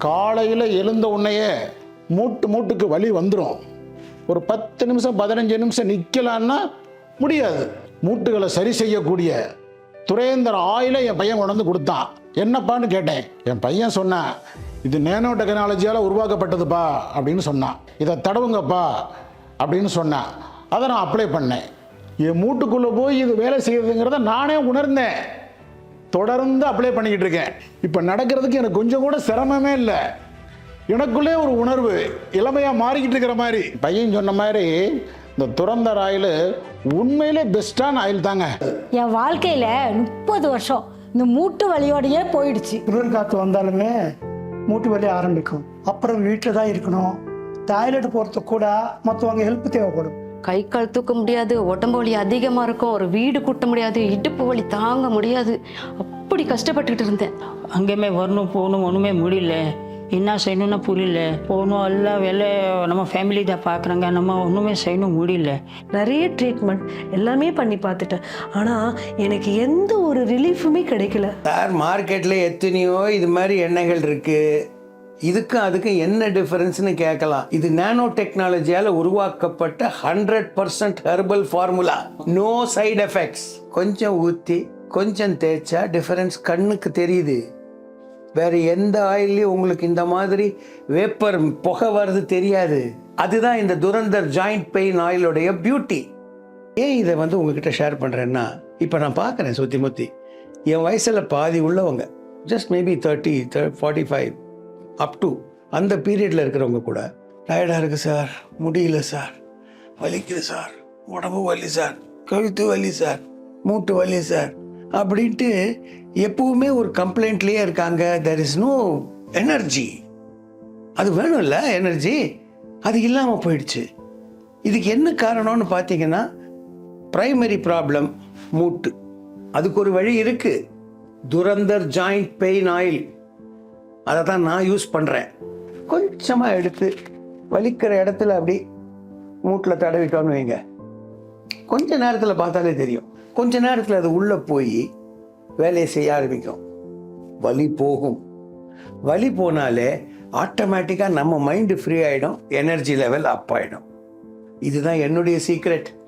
காலையில் எழுந்த உடனேயே மூட்டுக்கு வலி வந்துடும். ஒரு 10 நிமிஷம் 15 நிமிஷம் நிற்கலான்னா முடியாது. மூட்டுகளை சரி செய்யக்கூடிய துரேந்தர் ஆயிலை என் பையன் கொண்டு வந்து கொடுத்தான். என்னப்பான்னு கேட்டேன். என் பையன் சொன்னான், இது நேனோ டெக்னாலஜியால் உருவாக்கப்பட்டதுப்பா அப்படின்னு சொன்னான். இதை தடவுங்கப்பா அப்படின்னு சொன்னான். அதை நான் அப்ளை பண்ணேன். என் மூட்டுக்குள்ளே போய் இது வேலை செய்யுதுங்கிறத நானே உணர்ந்தேன். தொடர்ந்து அப்ளை பண்ணிக்கிட்டு இருக்கேன். இப்போ நடக்கிறதுக்கு எனக்கு கொஞ்சம் கூட சிரமமே இல்லை. எனக்குள்ளே ஒரு உணர்வு இளமையாக மாறிக்கிட்டு இருக்கிற மாதிரி. பையன் சொன்ன மாதிரி இந்த துரந்தர் ஆயில் உண்மையிலே பெஸ்டான ஆயில் தாங்க. என் வாழ்க்கையில் 30 வருஷம் இந்த மூட்டு வலியோடையே போயிடுச்சு. குளிர் காற்று வந்தாலுமே மூட்டு வலி ஆரம்பிக்கும். அப்புறம் வீட்டில் தான் இருக்கணும். டாய்லெட் போகிறதுக்கு கூட மற்றவங்க ஹெல்ப் தேவைப்படும். கை கால் தூக்க முடியாது, உடம்பு வலி அதிகமாக இருக்கும், ஒரு வீடு கூட்ட முடியாது, இடுப்பு வலி தாங்க முடியாது. அப்படி கஷ்டப்பட்டுக்கிட்டு இருந்தேன். அங்கேயுமே வரணும் போகணும் ஒன்றுமே முடியல. என்ன செய்யணும்னு புரியல. போகணும் எல்லாம் வேலை நம்ம ஃபேமிலி தான் பார்க்குறாங்க, நம்ம ஒன்றுமே செய்யணும் முடியல. நிறைய ட்ரீட்மெண்ட் எல்லாமே பண்ணி பார்த்துட்டேன். ஆனால் எனக்கு எந்த ஒரு ரிலீஃபுமே கிடைக்கல. சார், மார்க்கெட்டில் எத்தனையோ இது மாதிரி எண்ணெய்கள் இருக்குது. இதுக்கும் அதுக்கும் என்ன டிஃபரன்ஸ்னு கேட்கலாம். இது நானோ டெக்னாலஜியால் உருவாக்கப்பட்ட 100% herbal formula. No side effects. கொஞ்சம் ஊற்றி கொஞ்சம் தேய்ச்சா டிஃபரன்ஸ் கண்ணுக்கு தெரியுது. வேறு எந்த ஆயிலையும் உங்களுக்கு இந்த மாதிரி வேப்பர் புகை வர்றது தெரியாது. அதுதான் இந்த துரந்தர் ஜாயிண்ட் பெயின் ஆயிலுடைய பியூட்டி. ஏன் இதை உங்ககிட்ட ஷேர் பண்ணுறேன்னா, இப்போ நான் பார்க்குறேன் சுற்றி முற்றி என் வயசில் பாதி உள்ளவங்க, ஜஸ்ட் மேபி 30, 45 அப் டு அந்த பீரியடில் இருக்கிறவங்க கூட டயர்டாக இருக்குது சார், முடியல சார், வலிக்குது சார், உடம்பு வலி சார், கழுத்து வலி சார், மூட்டு வலி சார் அப்படின்ட்டு எப்பவுமே ஒரு கம்ப்ளைண்ட்லேயே இருக்காங்க. There is no energy. அது வேணும்ல எனர்ஜி, அது இல்லாமல் போயிடுச்சு. இதுக்கு என்ன காரணம்னு பார்த்தீங்கன்னா, ப்ரைமரி ப்ராப்ளம் மூட்டு. அதுக்கு ஒரு வழி இருக்குது. துரந்தர் ஜாயிண்ட் பெயின் ஆயில், அதை தான் நான் யூஸ் பண்ணுறேன். கொஞ்சமாக எடுத்து வலிக்கிற இடத்துல அப்படி மூட்டில் தடவிட்டோன்னு வைங்க, கொஞ்ச நேரத்தில் பார்த்தாலே தெரியும். கொஞ்ச நேரத்தில் அது உள்ளே போய் வேலையை செய்ய ஆரம்பிக்கும். வலி போகும். வலி போனாலே ஆட்டோமேட்டிக்காக நம்ம மைண்டு ஃப்ரீ ஆகிடும், எனர்ஜி லெவல் அப் ஆகிடும். இதுதான் என்னுடைய சீக்ரெட்.